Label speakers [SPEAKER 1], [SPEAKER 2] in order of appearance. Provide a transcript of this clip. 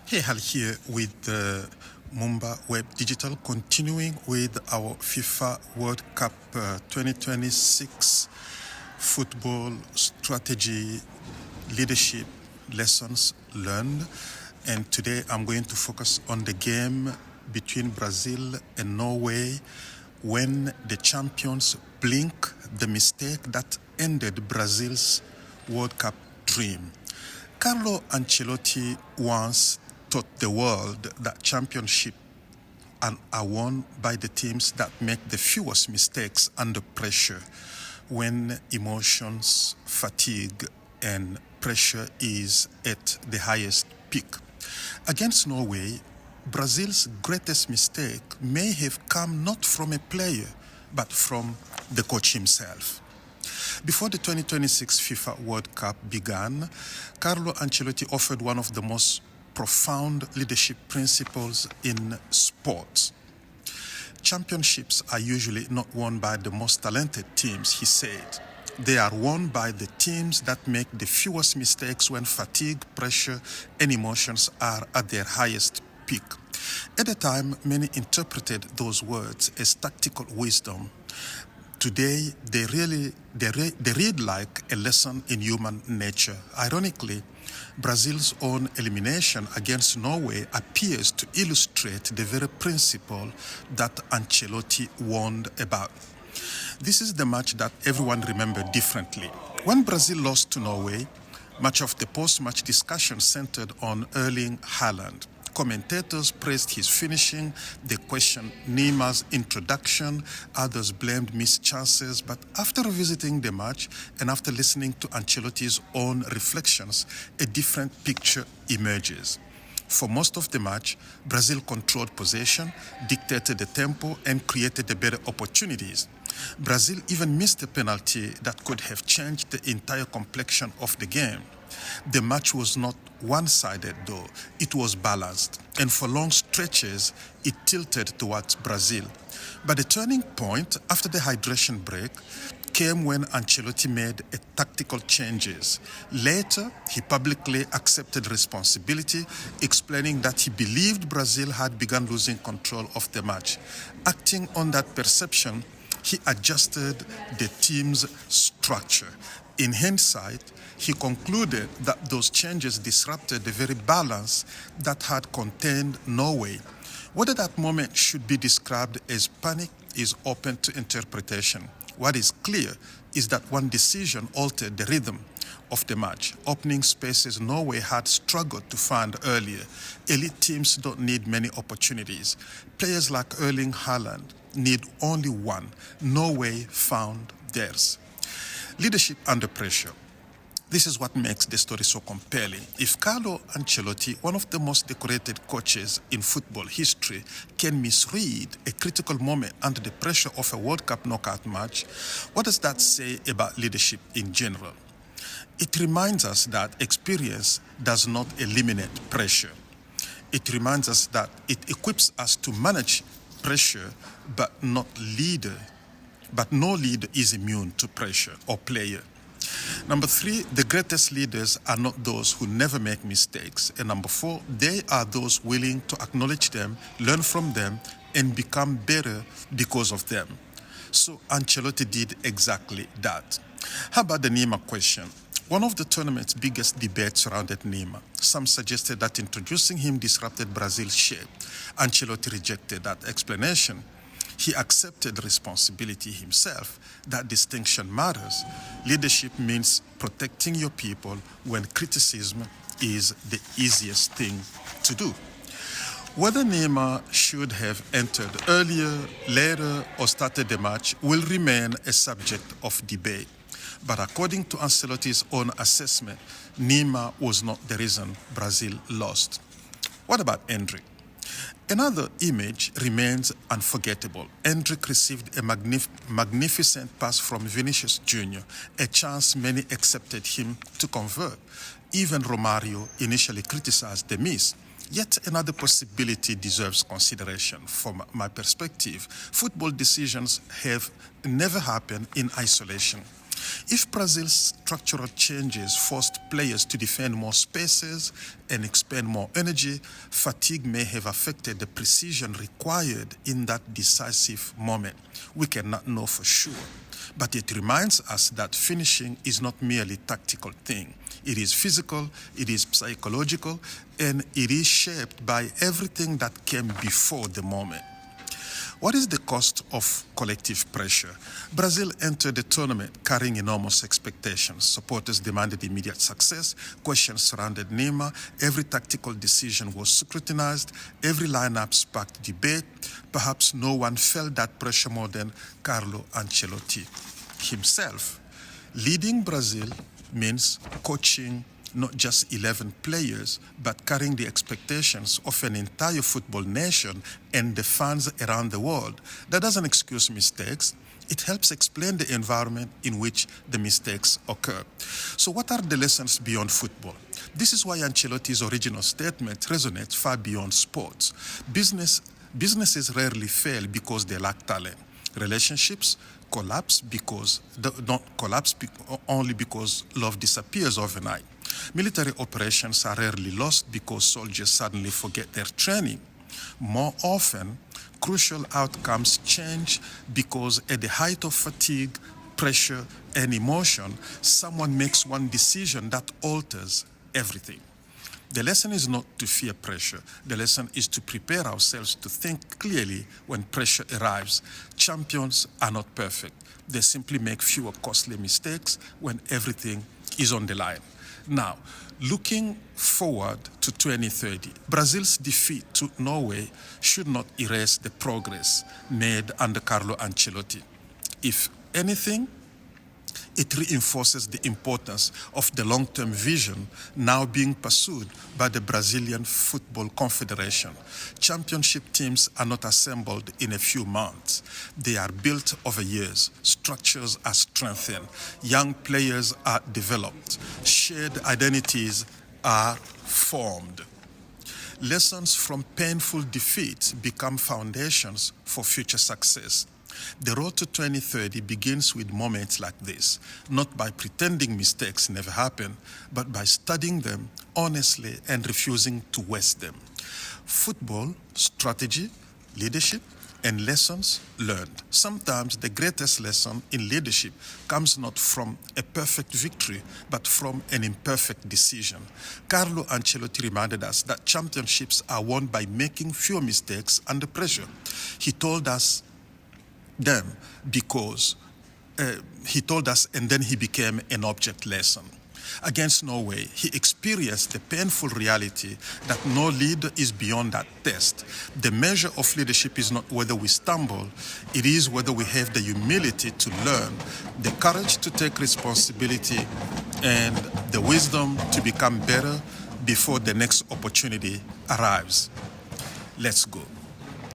[SPEAKER 1] Hey, Hal here with Muumba Web Digital, continuing with our FIFA World Cup 2026 football strategy leadership lessons learned. And today I'm going to focus on the game between Brazil and Norway when the champions blink the mistake that ended Brazil's World Cup dream. Carlo Ancelotti once taught the world that championships are won by the teams that make the fewest mistakes under pressure when emotions, fatigue, and pressure is at the highest peak. Against Norway, Brazil's greatest mistake may have come not from a player, but from the coach himself. Before the 2026 FIFA World Cup began, Carlo Ancelotti offered one of the most profound leadership principles in sports. Championships are usually not won by the most talented teams, he said. They are won by the teams that make the fewest mistakes when fatigue, pressure, and emotions are at their highest peak. At the time, many interpreted those words as tactical wisdom. Today, they read like a lesson in human nature. Ironically, Brazil's own elimination against Norway appears to illustrate the very principle that Ancelotti warned about. This is the match that everyone remembered differently. When Brazil lost to Norway, much of the post-match discussion centered on Erling Haaland. Commentators praised his finishing, they questioned Neymar's introduction, others blamed missed chances, but after revisiting the match and after listening to Ancelotti's own reflections, a different picture emerges. For most of the match, Brazil controlled possession, dictated the tempo, and created the better opportunities. Brazil even missed a penalty that could have changed the entire complexion of the game. The match was not one-sided though, it was balanced, and for long stretches it tilted towards Brazil. But the turning point after the hydration break came when Ancelotti made tactical changes. Later, he publicly accepted responsibility, explaining that he believed Brazil had begun losing control of the match. Acting on that perception, he adjusted the team's structure. In hindsight, he concluded that those changes disrupted the very balance that had contained Norway. Whether that moment should be described as panic is open to interpretation. What is clear is that one decision altered the rhythm of the match, opening spaces Norway had struggled to find earlier. Elite teams don't need many opportunities. Players like Erling Haaland need only one. Norway found theirs. Leadership under pressure. This is what makes the story so compelling. If Carlo Ancelotti, one of the most decorated coaches in football history, can misread a critical moment under the pressure of a World Cup knockout match, what does that say about leadership in general? It reminds us that experience does not eliminate pressure. It reminds us that it equips us to manage pressure, but no leader is immune to pressure or player. Number 3, the greatest leaders are not those who never make mistakes. And number 4, they are those willing to acknowledge them, learn from them, and become better because of them. So Ancelotti did exactly that. How about the Neymar question? One of the tournament's biggest debates surrounded Neymar. Some suggested that introducing him disrupted Brazil's shape. Ancelotti rejected that explanation. He accepted responsibility himself. That distinction matters. Leadership means protecting your people when criticism is the easiest thing to do. Whether Neymar should have entered earlier, later, or started the match will remain a subject of debate. But according to Ancelotti's own assessment, Neymar was not the reason Brazil lost. What about Endrick? Another image remains unforgettable. Endrick received a magnificent pass from Vinicius Jr., a chance many accepted him to convert. Even Romario initially criticized the miss. Yet another possibility deserves consideration. From my perspective, football decisions have never happened in isolation. If Brazil's structural changes forced players to defend more spaces and expend more energy, fatigue may have affected the precision required in that decisive moment. We cannot know for sure, but it reminds us that finishing is not merely a tactical thing. It is physical, it is psychological, and it is shaped by everything that came before the moment. What is the cost of collective pressure? Brazil entered the tournament carrying enormous expectations. Supporters demanded immediate success. Questions surrounded Neymar. Every tactical decision was scrutinized. Every lineup sparked debate. Perhaps no one felt that pressure more than Carlo Ancelotti himself. Leading Brazil means coaching not just 11 players, but carrying the expectations of an entire football nation and the fans around the world. That doesn't excuse mistakes. It helps explain the environment in which the mistakes occur. So what are the lessons beyond football? This is why Ancelotti's original statement resonates far beyond sports. Businesses rarely fail because they lack talent. Relationships collapse only because love disappears overnight. Military operations are rarely lost because soldiers suddenly forget their training. More often, crucial outcomes change because at the height of fatigue, pressure, and emotion, someone makes one decision that alters everything. The lesson is not to fear pressure. The lesson is to prepare ourselves to think clearly when pressure arrives. Champions are not perfect. They simply make fewer costly mistakes when everything is on the line. Now, looking forward to 2030, Brazil's defeat to Norway should not erase the progress made under Carlo Ancelotti. If anything, it reinforces the importance of the long-term vision now being pursued by the Brazilian Football Confederation. Championship teams are not assembled in a few months. They are built over years. Structures are strengthened. Young players are developed. Shared identities are formed. Lessons from painful defeats become foundations for future success. The road to 2030 begins with moments like this, not by pretending mistakes never happen, but by studying them honestly and refusing to waste them. Football, strategy, leadership, and lessons learned. Sometimes the greatest lesson in leadership comes not from a perfect victory, but from an imperfect decision. Carlo Ancelotti reminded us that championships are won by making fewer mistakes under pressure. He told us them because he told us, and then he became an object lesson. Against Norway, he experienced the painful reality that no leader is beyond that test. The measure of leadership is not whether we stumble, it is whether we have the humility to learn, the courage to take responsibility, and the wisdom to become better before the next opportunity arrives. Let's go.